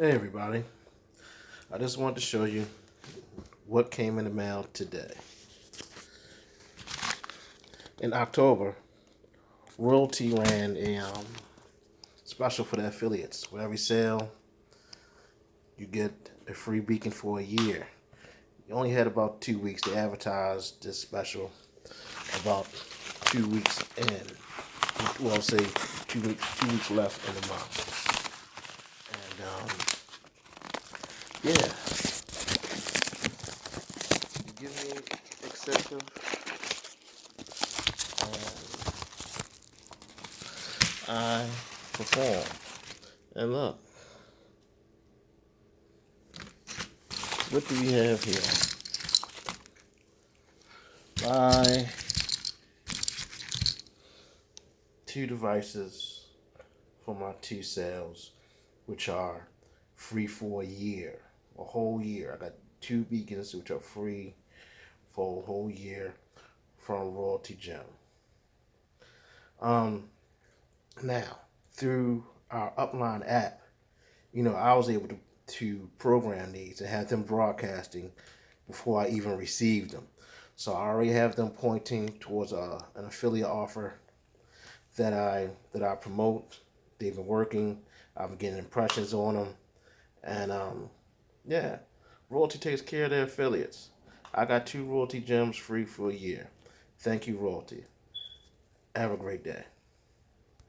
Hey everybody, I just wanted to show you what came in the mail today. In October, Royaltie ran a special for the affiliates. With every sale, you get a free beacon for a year. You only had about 2 weeks to advertise this special, about 2 weeks in. Well, say 2 weeks left in the month. And yeah, you give me excessive. I perform. And look, what do we have here? Buy 2 devices for my 2 sales, which are free for a whole year. I got 2 beacons which are free for a whole year from Royaltie Gem. Now, through our upline app, I was able to program these and have them broadcasting before I even received them. So I already have them pointing towards an affiliate offer that I promote. They've been working. I've been getting impressions on them, and yeah, Royaltie takes care of their affiliates. I got 2 Royaltie Gems free for a year. Thank you, Royaltie. Have a great day.